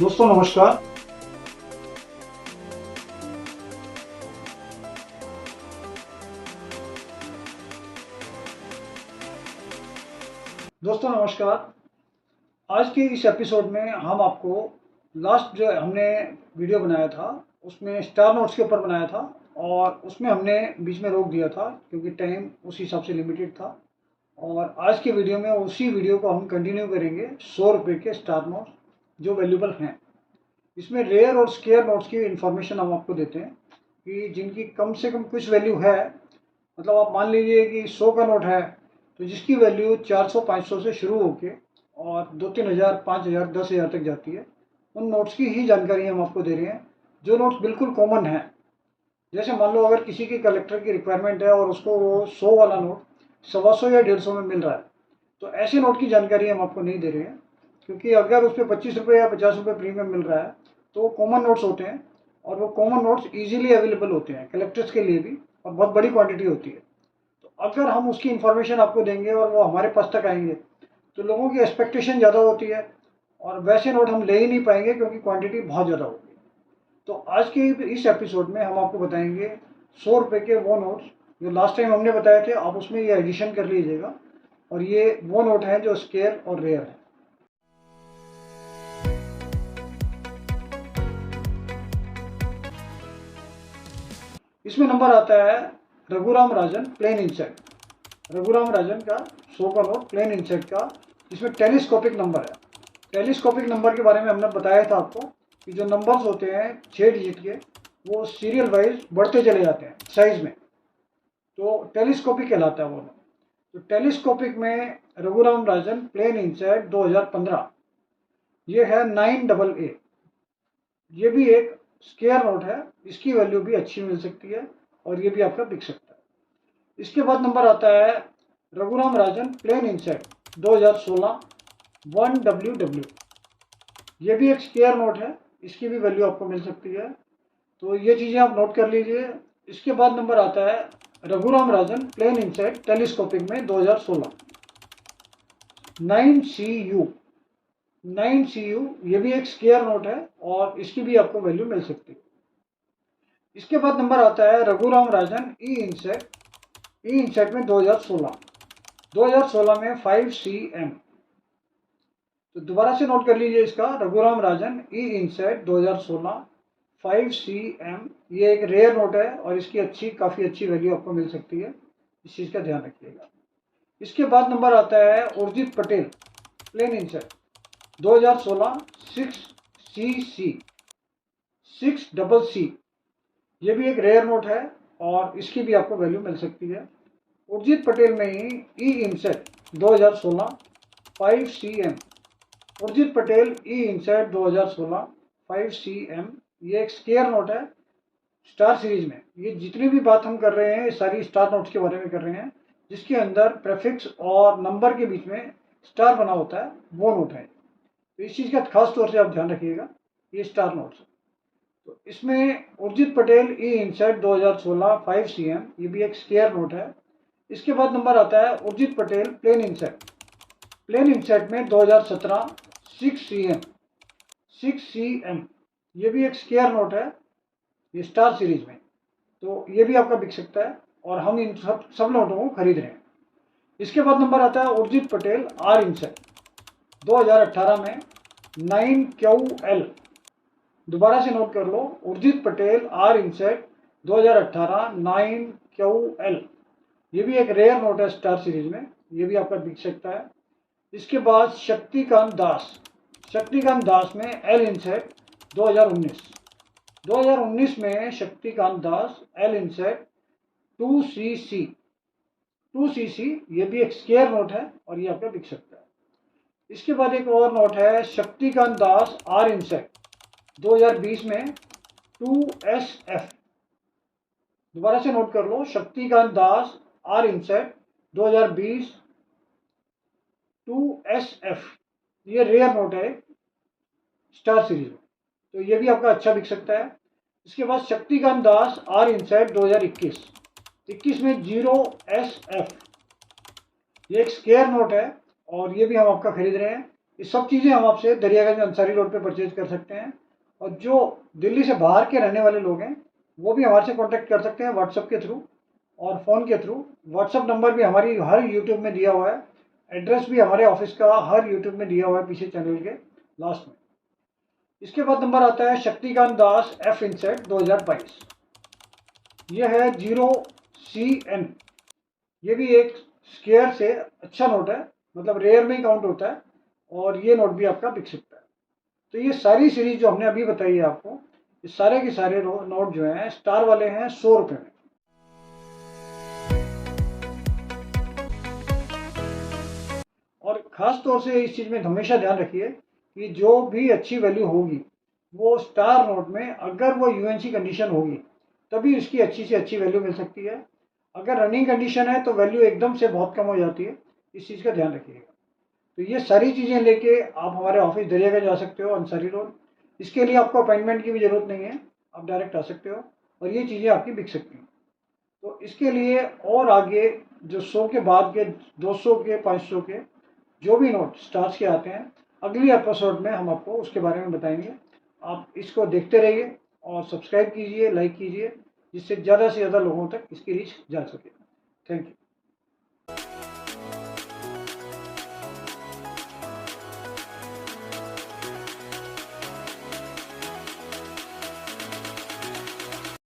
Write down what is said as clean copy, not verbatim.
दोस्तों नमस्कार। दोस्तों नमस्कार। आज के इस एपिसोड में हम आपको लास्ट जो हमने वीडियो बनाया था उसमें स्टार नोट्स के ऊपर बनाया था और उसमें हमने बीच में रोक दिया था क्योंकि टाइम उस हिसाब से लिमिटेड था। और आज के वीडियो में उसी वीडियो को हम कंटिन्यू करेंगे 100 रुपये के स्टार नोट्स जो वैल्यूबल हैं। इसमें रेयर और स्केयर नोट्स की इंफॉर्मेशन हम आपको देते हैं कि जिनकी कम से कम कुछ वैल्यू है। मतलब आप मान लीजिए कि 100 का नोट है तो जिसकी वैल्यू 400-500 से शुरू होके और 2-3 हज़ार 5 हज़ार 10 हज़ार तक जाती है, उन नोट्स की ही जानकारी हम आपको दे रहे हैं जो नोट्स बिल्कुल कॉमन है। जैसे मान लो अगर किसी की कलेक्टर की रिक्वायरमेंट है और उसको वो 100 वाला नोट 125 या 150 में मिल रहा है, तो ऐसे नोट की जानकारी हम आपको नहीं दे रहे हैं क्योंकि अगर उस पर 25 रुपये या 50 रुपये प्रीमियम मिल रहा है तो वो कॉमन नोट्स होते हैं और वो कॉमन नोट्स ईजिली अवेलेबल होते हैं कलेक्टर्स के लिए भी और बहुत बड़ी क्वांटिटी होती है। तो अगर हम उसकी इन्फॉर्मेशन आपको देंगे और वो हमारे पास तक आएंगे तो लोगों की एक्सपेक्टेशन ज़्यादा होती है और वैसे नोट हम ले ही नहीं पाएंगे क्योंकि क्वांटिटी बहुत ज़्यादा होगी। तो आज के इस एपिसोड में हम आपको बताएंगे 100 रुपये के वो नोट्स जो लास्ट टाइम हमने बताए थे। आप उसमें ये एडिशन कर लीजिएगा और ये वो नोट हैं जो स्केयर और रेयर है। इसमें नंबर आता है रघुराम राजन प्लेन इंसेट। रघुराम राजन का 100 का नोट प्लेन इंसेट का, इसमें टेलीस्कोपिक नंबर है। टेलीस्कोपिक नंबर के बारे में हमने बताया था आपको कि जो नंबर्स होते हैं 6 डिजिट के वो सीरियल वाइज बढ़ते चले जाते हैं साइज में, तो टेलीस्कोपिक कहलाता है वो नोट। तो टेलीस्कोपिक में रघुराम राजन प्लेन इंसेट 2015, ये है 9AA। ये भी एक स्केयर नोट है, इसकी वैल्यू भी अच्छी मिल सकती है और ये भी आपका बिक सकता है। इसके बाद नंबर आता है रघुराम राजन प्लेन इंसेट 2016 1WW। ये भी एक स्केयर नोट है, इसकी भी वैल्यू आपको मिल सकती है, तो ये चीज़ें आप नोट कर लीजिए। इसके बाद नंबर आता है रघुराम राजन प्लेन इंसेट टेलीस्कोपिक में 2016 9CU। 9CU ये भी एक स्केयर नोट है और इसकी भी आपको वैल्यू मिल सकती है। इसके बाद नंबर आता है रघुराम राजन ई इंसेट में 2016 में 5CM। तो दोबारा से नोट कर लीजिए इसका, रघुराम राजन ई इंसेट 2016 5CM। ये एक रेयर नोट है और इसकी काफ़ी अच्छी वैल्यू आपको मिल सकती है, इस चीज़ का ध्यान रखिएगा। इसके बाद नंबर आता है Urjit Patel plane इंसेट 2016 6CC 6CC। ये भी एक रेयर नोट है और इसकी भी आपको वैल्यू मिल सकती है। उर्जित पटेल में ही ई इंसेट 2016 5CM। उर्जित पटेल ई इंसेट 2016 5CM, ये एक स्केयर नोट है स्टार सीरीज में। ये जितनी भी बात हम कर रहे हैं सारी स्टार नोट्स के बारे में कर रहे हैं जिसके अंदर प्रेफिक्स और नंबर के बीच में स्टार बना होता है, वो नोट है। तो इस चीज़ का खास तौर से आप ध्यान रखिएगा, ये स्टार नोट्स। तो इसमें उर्जित पटेल ई इंसेट 2016 5CM, ये भी एक स्केयर नोट है। इसके बाद नंबर आता है उर्जित पटेल प्लेन इंसेट में 2017 6CM। ये भी एक स्केयर नोट है, ये स्टार सीरीज में, तो ये भी आपका बिक सकता है और हम इन सब नोटों को खरीद रहे हैं। इसके बाद नंबर आता है उर्जित पटेल आर इंसेट 2018 में 9QL। दोबारा से नोट कर लो, उर्जित पटेल आर इंसेट 2018 9QL। ये भी एक रेयर नोट है स्टार सीरीज में, ये भी आपका बिक सकता है। इसके बाद शक्तिकांत दास में एल इंसेट 2019 में शक्तिकांत दास एल इंसेट 2CC, ये भी एक स्केयर नोट है और ये आपका बिक सकता है। इसके बाद एक और नोट है शक्तिकांत दास आर इंसेट 2020 में 2SF। दोबारा से नोट कर लो, शक्तिकांत दास आर इंसेट 2020 2SF। ये रेयर नोट है स्टार सीरीज में, तो ये भी आपका अच्छा बिक सकता है। इसके बाद शक्तिकांत दास आर इंसेट 2021 में 0SF। ये एक स्केयर नोट है और ये भी हम आपका खरीद रहे हैं, ये सब चीज़ें हम आपसे दरियागंज अंसारी रोड पे परचेज कर सकते हैं। और जो दिल्ली से बाहर के रहने वाले लोग हैं वो भी हमारे से कांटेक्ट कर सकते हैं व्हाट्सएप के थ्रू और फ़ोन के थ्रू। व्हाट्सएप नंबर भी हमारी हर यूट्यूब में दिया हुआ है, एड्रेस भी हमारे ऑफिस का हर यूट्यूब में दिया हुआ है पीछे चैनल के लास्ट में। इसके बाद नंबर आता है शक्तिकांत दास एफ इनसेट 2022। ये है 0CN। ये भी एक स्केयर से अच्छा नोट है, मतलब रेयर में ही काउंट होता है और ये नोट भी आपका बिक सकता है। तो ये सारी सीरीज जो हमने अभी बताई है आपको, ये सारे के सारे नोट जो हैं स्टार वाले हैं 100 रुपये में। और ख़ास तौर से इस चीज़ में हमेशा ध्यान रखिए कि जो भी अच्छी वैल्यू होगी वो स्टार नोट में अगर वो यूएनसी कंडीशन होगी तभी इसकी अच्छी से अच्छी वैल्यू मिल सकती है। अगर रनिंग कंडीशन है तो वैल्यू एकदम से बहुत कम हो जाती है, इस चीज़ का ध्यान रखिएगा। तो ये सारी चीज़ें लेके आप हमारे ऑफिस दरियागंज जा सकते हो, अंसारी रोड। इसके लिए आपको अपॉइंटमेंट की भी ज़रूरत नहीं है, आप डायरेक्ट आ सकते हो और ये चीज़ें आपकी बिक सकती हैं। तो इसके लिए और आगे जो 100 के बाद के 200 के 500 के जो भी नोट स्टार्स के आते हैं, अगली एपिसोड में हम आपको उसके बारे में बताएंगे। आप इसको देखते रहिए और सब्सक्राइब कीजिए, लाइक कीजिए, जिससे ज़्यादा से ज़्यादा लोगों तक इसकी रीच जा सके। Thank you.